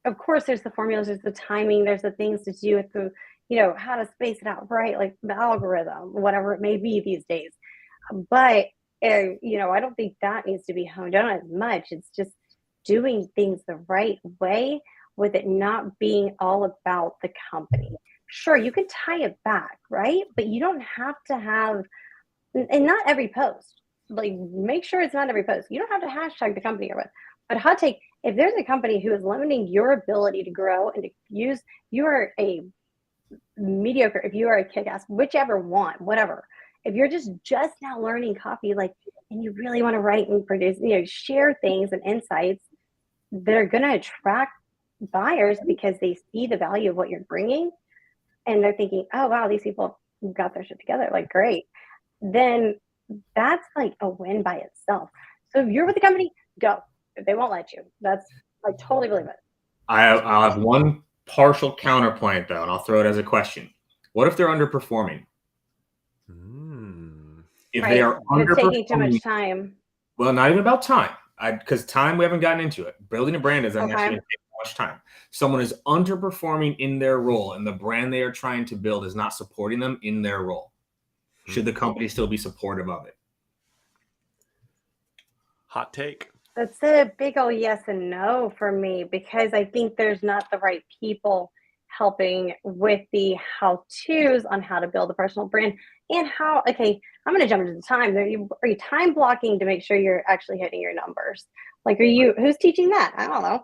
Of course, there's the formulas, there's the timing, there's the things to do with the, how to space it out right, like the algorithm, whatever it may be these days. But, I don't think that needs to be honed down as much. It's just doing things the right way with it not being all about the company. Sure, you can tie it back, right? But you don't have to have, and not every post, like make sure it's not every post. You don't have to hashtag the company you're with. But hot take, if there's a company who is limiting your ability to grow and to use, you are a mediocre, if you are a kick-ass, whichever one, whatever. If you're just now learning copy, and you really want to write and produce, share things and insights that are going to attract buyers because they see the value of what you're bringing, and they're thinking, oh wow, these people got their shit together, great. Then that's a win by itself. So if you're with the company, go. If they won't let you, I totally believe it. I'll have one partial counterpoint though, and I'll throw it as a question. What if they're underperforming? If they are taking too much time. Well, not even about time. Because time, we haven't gotten into it. Building a brand is actually going to take much time. Someone is underperforming in their role, and the brand they are trying to build is not supporting them in their role. Should the company still be supportive of it? Hot take. That's a big old yes and no for me, because I think there's not the right people helping with the how-tos on how to build a personal brand and how, okay, I'm going to jump into the time. Are you time blocking to make sure you're actually hitting your numbers? Who's teaching that? I don't know.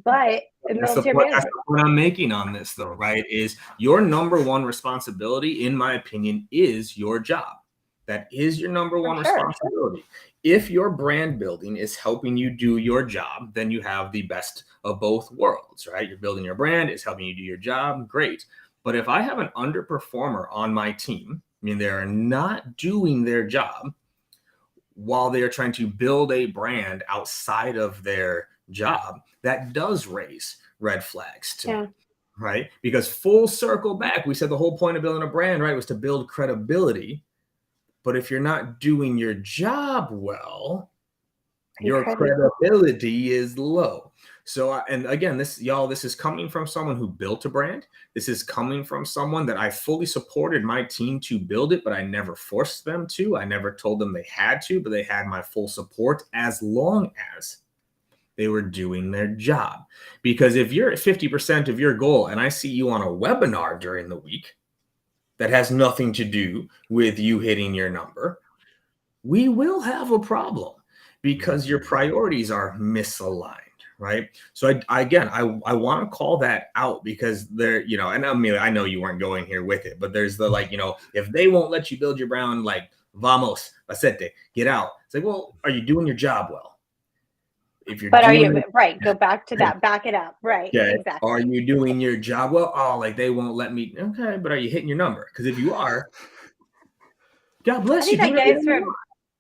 But that's the point I'm making on this though, right? Is your number one responsibility, in my opinion, is your job. That is your number one responsibility. If your brand building is helping you do your job, then you have the best of both worlds, right? You're building your brand, it's helping you do your job, great. But if I have an underperformer on my team, they're not doing their job while they are trying to build a brand outside of their job, that does raise red flags to me, right? Because full circle back, we said the whole point of building a brand, right, was to build credibility. But if you're not doing your job well, your credibility is low. So, and again, this is coming from someone who built a brand. This is coming from someone that I fully supported my team to build it, but I never forced them to. I never told them they had to, but they had my full support as long as they were doing their job. Because if you're at 50% of your goal and I see you on a webinar during the week that has nothing to do with you hitting your number, we will have a problem because your priorities are misaligned, right? So I want to call that out because there, and Amelia, I know you weren't going here with it, but there's the if they won't let you build your brand, vamos, acete, get out. It's well, are you doing your job well? If you're go back to that, back it up, right? Yeah, exactly. Are you doing your job well? Oh, they won't let me. Okay, but are you hitting your number? Because if you are, God bless you. I think that goes from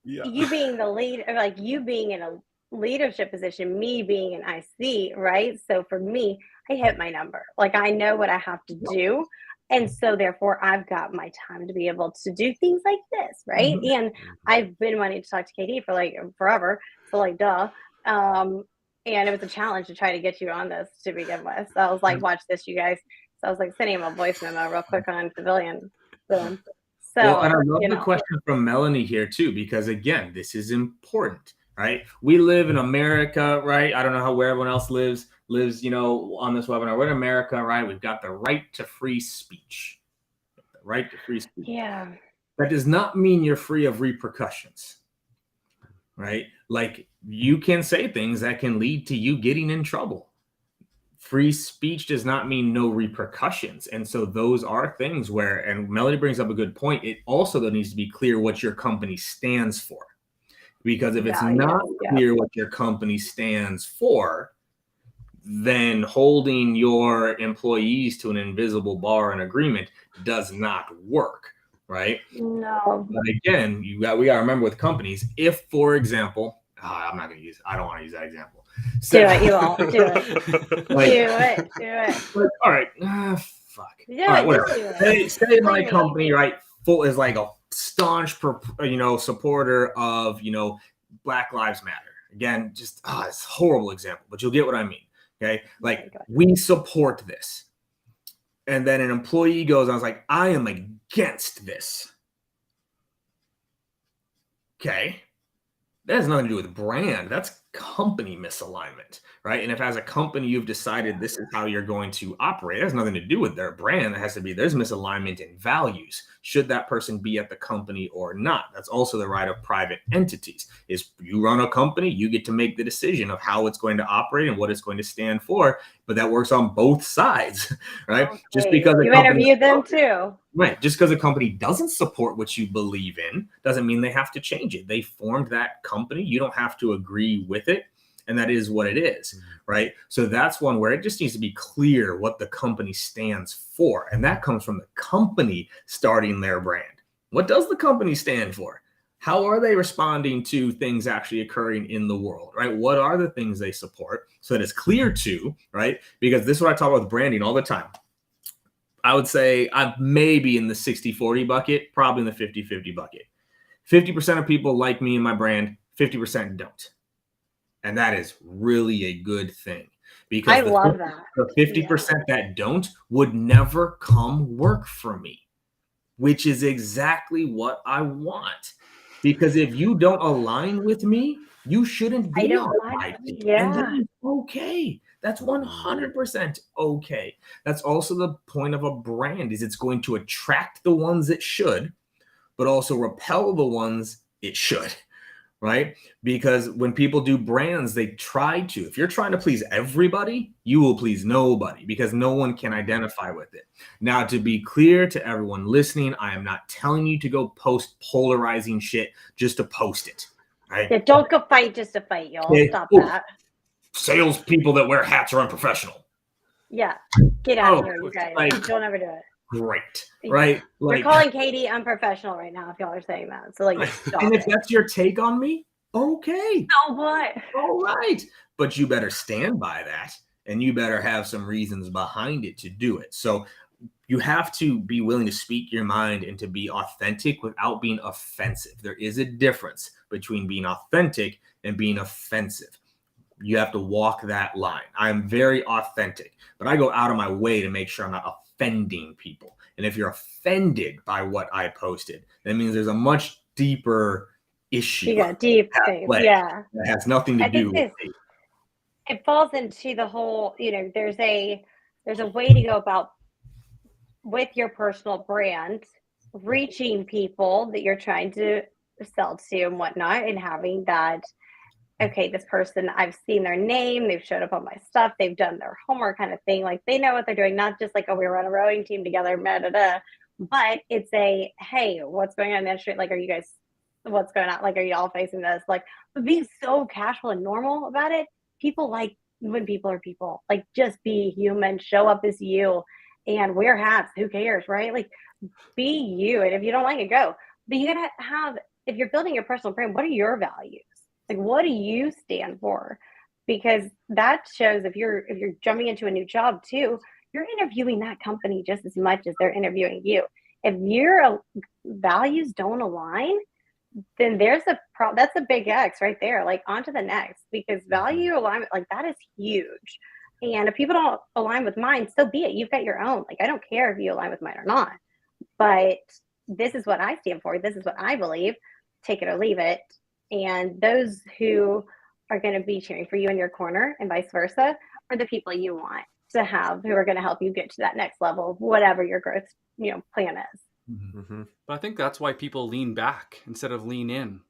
you being the lead, you being in a leadership position, me being an IC, right? So for me, I hit my number. I know what I have to do. And so therefore I've got my time to be able to do things like this, right? Mm-hmm. And I've been wanting to talk to Katie for forever. So duh. And it was a challenge to try to get you on this to begin with. So I was watch this, you guys. So I was sending him a voice memo real quick on Civilian. So So, well, and I love the question from Melanie here too, because again, this is important, right? We live in America, right? I don't know where everyone else lives, on this webinar. We're in America, right? We've got the right to free speech. The right to free speech. Yeah. That does not mean you're free of repercussions, right? Like, you can say things that can lead to you getting in trouble. Free speech does not mean no repercussions. And so those are things where, and Melody brings up a good point, it also though needs to be clear what your company stands for. Because if it's not clear what your company stands for, then holding your employees to an invisible bar and agreement does not work, right? No. But again, we got to remember with companies, if, for example, I don't want to use that example. Do it, you won't. Do it. Do it. Like, all right. Fuck. Yeah, all right, whatever. Say my company, right, full is like a staunch, supporter of, Black Lives Matter. Again, just it's a horrible example, but you'll get what I mean. Okay, like we support this, and then an employee goes, I was like, I am against this. Okay, that has nothing to do with brand. That's company misalignment, right? And if as a company you've decided this is how you're going to operate, it has nothing to do with their brand. It has to be there's misalignment in values. Should that person be at the company or not? That's also the right of private entities. Is you run a company, you get to make the decision of how it's going to operate and what it's going to stand for. But that works on both sides, right? Okay. Just because you interviewed them too. Right. Just because a company doesn't support what you believe in doesn't mean they have to change it. They formed that company. You don't have to agree with it. And that is what it is. Right. So that's one where it just needs to be clear what the company stands for. And that comes from the company starting their brand. What does the company stand for? How are they responding to things actually occurring in the world, right? What are the things they support? So that it's clear to, right? Because this is what I talk about with branding all the time. I would say I'm maybe in the 60-40 bucket, probably in the 50-50 bucket. 50% of people like me and my brand, 50% don't. And that is really a good thing. Because I love that. The 50% that don't would never come work for me, which is exactly what I want. Because if you don't align with me, you shouldn't be on my team. Yeah. And that is okay. That's 100% okay. That's also the point of a brand, is it's going to attract the ones it should, but also repel the ones it should, right? Because when people do brands, they try to. If you're trying to please everybody, you will please nobody, because no one can identify with it. Now, to be clear to everyone listening, I am not telling you to go post polarizing shit just to post it, right? Yeah, don't go fight just to fight, y'all. Okay. Stop that. Salespeople that wear hats are unprofessional. Yeah, get out of here, you guys. Don't ever do it. Great, right? We're calling Katie unprofessional right now if y'all are saying that. So and if that's your take on me, okay. So what? All right, but you better stand by that, and you better have some reasons behind it to do it. So you have to be willing to speak your mind and to be authentic without being offensive. There is a difference between being authentic and being offensive. You have to walk that line. I'm very authentic, but I go out of my way to make sure I'm not offending people. And if you're offended by what I posted, that means there's a much deeper issue. You got deep things. Yeah. That has nothing to do with it. It falls into the whole, there's a way to go about with your personal brand, reaching people that you're trying to sell to and whatnot, and having that, okay, this person, I've seen their name, they've showed up on my stuff, they've done their homework kind of thing. Like, they know what they're doing, not just like, oh, we run a rowing team together, but it's a, hey, what's going on in the street? Like, what's going on? Like, are you all facing this? Like, but being so casual and normal about it, people like when people are people. Like, just be human, show up as you, and wear hats. Who cares, right? Like, be you. And if you don't like it, go. But you gotta have, if you're building your personal brand, what are your values? Like, what do you stand for? Because that shows if you're jumping into a new job too, you're interviewing that company just as much as they're interviewing you. If your values don't align, then that's a big X right there. Like, on to the next, because value alignment, like, that is huge. And if people don't align with mine, so be it. You've got your own. Like, I don't care if you align with mine or not, but this is what I stand for. This is what I believe. Take it or leave it. And those who are going to be cheering for you in your corner and vice versa are the people you want to have who are going to help you get to that next level, whatever your growth, plan is. Mm-hmm. But I think that's why people lean back instead of lean in.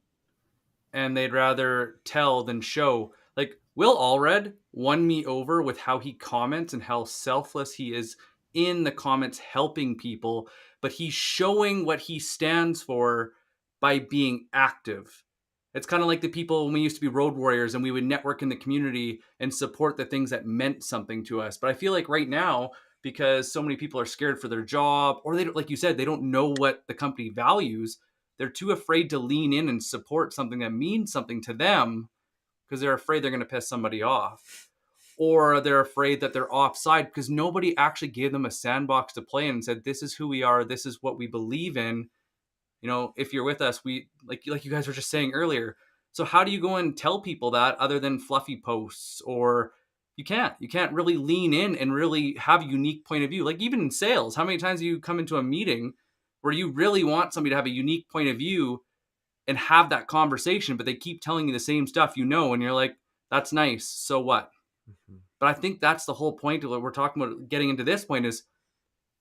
And they'd rather tell than show. Like Will Allred won me over with how he comments and how selfless he is in the comments, helping people, but he's showing what he stands for by being active. It's kind of like the people when we used to be road warriors and we would network in the community and support the things that meant something to us. But I feel like right now, because so many people are scared for their job, or they don't, like you said, they don't know what the company values. They're too afraid to lean in and support something that means something to them because they're afraid they're going to piss somebody off. Or they're afraid that they're offside because nobody actually gave them a sandbox to play in and said, this is who we are. This is what we believe in. If you're with us, we like you guys were just saying earlier. So how do you go and tell people that other than fluffy posts? Or you can't really lean in and really have a unique point of view. Like even in sales, how many times do you come into a meeting where you really want somebody to have a unique point of view and have that conversation, but they keep telling you the same stuff, and you're like, that's nice. So what? Mm-hmm. But I think that's the whole point of what we're talking about getting into this point is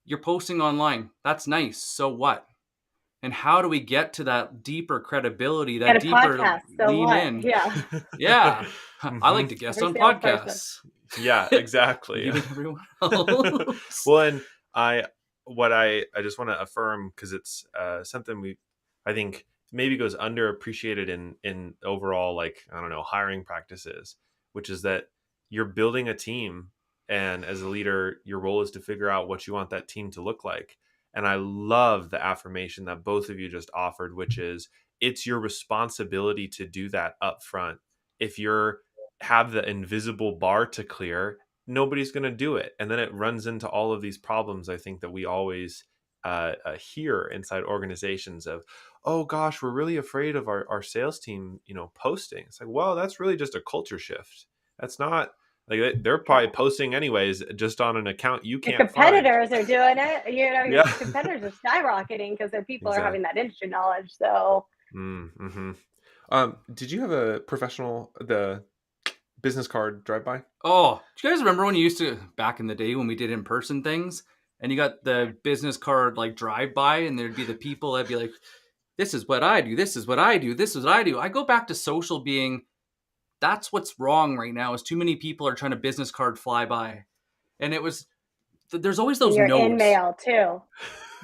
you're posting online. That's nice. So what? And how do we get to that deeper credibility, that deeper podcast, so lean what? in? Yeah. Yeah. I like to guest on podcasts. Yeah, exactly. Everyone else. Well, and I just want to affirm, because it's something I think maybe goes underappreciated in overall, like, I don't know, hiring practices, which is that you're building a team, and as a leader, your role is to figure out what you want that team to look like. And I love the affirmation that both of you just offered, which is it's your responsibility to do that up front. If you're have the invisible bar to clear, nobody's going to do it. And then it runs into all of these problems, I think, that we always hear inside organizations of, oh gosh, we're really afraid of our sales team, posting. It's like, well, that's really just a culture shift. That's not like they're probably posting anyways, just on an account you can't. Your competitors find. Are doing it. Your competitors are skyrocketing because their people are having that industry knowledge. So, did you have the business card drive-by? Oh, do you guys remember when you used to, back in the day when we did in-person things, and you got the business card like drive-by, and there'd be the people that'd be like, this is what I do, this is what I do, this is what I do. I go back to social being, that's what's wrong right now, is too many people are trying to business card fly by. And it was, there's always those notes. You're in mail too.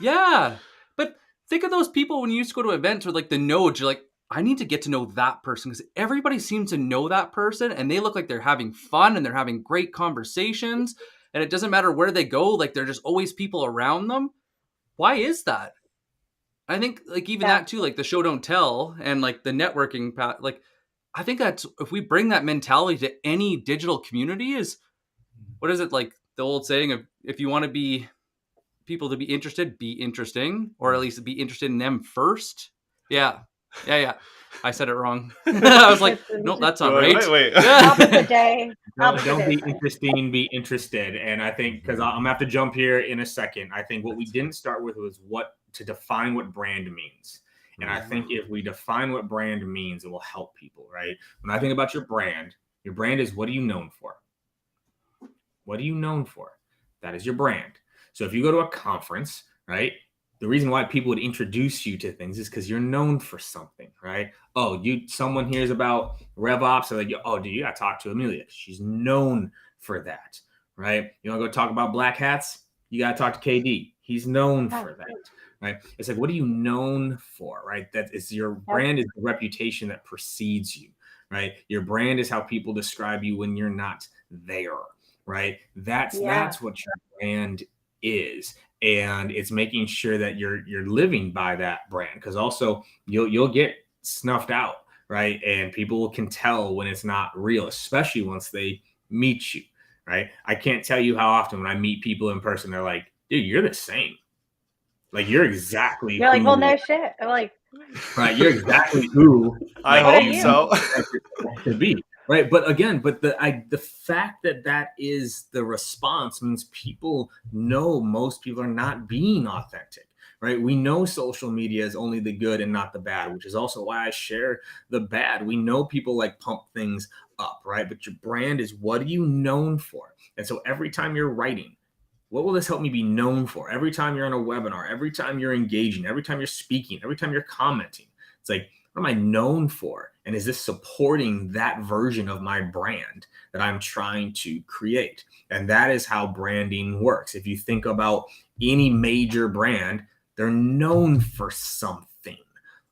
Yeah. But think of those people when you used to go to events with like the nodes, you're like, I need to get to know that person, because everybody seems to know that person and they look like they're having fun and they're having great conversations, and it doesn't matter where they go, like there's just always people around them. Why is that? I think like even that too, like the show don't tell and like the networking like I think that's, if we bring that mentality to any digital community, is what is it, like the old saying of, if you want to be people to be interested, be interesting, or at least be interested in them first. Yeah. I said it wrong. I was like, nope, that's not right. Wait. Opposite day. Don't be interesting, be interested. And I think, because I'm gonna have to jump here in a second, I think what we didn't start with was to define what brand means. And I think if we define what brand means, it will help people, right? When I think about your brand is, what are you known for? What are you known for? That is your brand. So if you go to a conference, right, the reason why people would introduce you to things is because you're known for something, right? Oh, someone hears about RevOps, they're like, oh, dude, you got to talk to Amelia. She's known for that, right? You want to go talk about black hats? You got to talk to KD. He's known for that, right? It's like, what are you known for, right? That is, your brand is the reputation that precedes you, right? Your brand is how people describe you when you're not there, right? That's what your brand is. And it's making sure that you're living by that brand, because also you'll get snuffed out, right? And people can tell when it's not real, especially once they meet you, right? I can't tell you how often when I meet people in person, they're like, dude, you're the same. Like, you're exactly You're like, well, no shit. I'm like, right, you're exactly who I hope so. To be. Right. But again, the fact that is the response means people know most people are not being authentic. right? We know social media is only the good and not the bad, which is also why I share the bad. We know people like pump things up, right? But your brand is, what are you known for? And so every time you're writing, what will this help me be known for? Every time you're on a webinar, every time you're engaging, every time you're speaking, every time you're commenting, it's like, what am I known for? And is this supporting that version of my brand that I'm trying to create? And that is how branding works. If you think about any major brand, they're known for something,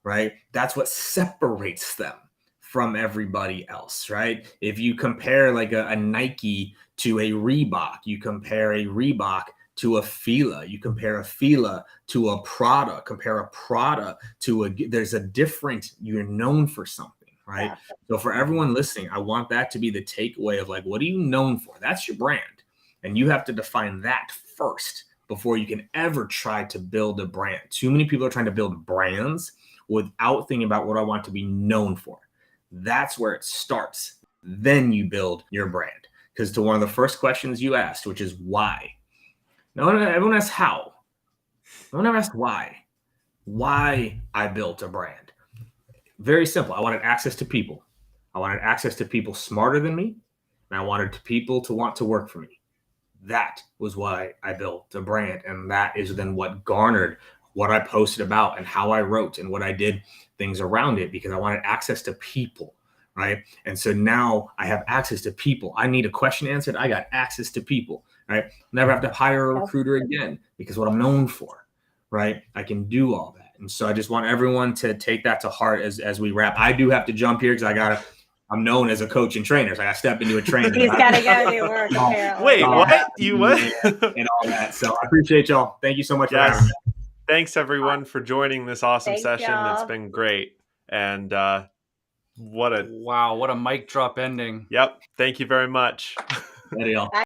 right? That's what separates them from everybody else, right? If you compare like a Nike to a Reebok, you compare a Reebok to a Fila, you compare a Fila to a Prada, compare a Prada to there's a different, you're known for something, right? Yeah. So for everyone listening, I want that to be the takeaway of like, what are you known for? That's your brand. And you have to define that first before you can ever try to build a brand. Too many people are trying to build brands without thinking about what I want to be known for. That's where it starts. Then you build your brand. Because to one of the first questions you asked, which is why. No one, everyone asks how. No one ever asked why. Why I built a brand. Very simple. I wanted access to people. I wanted access to people smarter than me. And I wanted people to want to work for me. That was why I built a brand. And that is then what garnered what I posted about and how I wrote and what I did things around it, because I wanted access to people, right? And so now I have access to people. I need a question answered. I got access to people, right? Never have to hire a recruiter again, because what I'm known for, right? I can do all that. And so I just want everyone to take that to heart as we wrap. I do have to jump here because I'm known as a coach and trainer, so I got to step into a training. He's got to go do work, apparently. Wait, what? You what? And all that. So I appreciate y'all. Thank you so much for having me. Thanks, everyone, for joining this awesome Thanks, session. y'all. It's been great. And what a mic drop ending. Yep. Thank you very much. Later, y'all.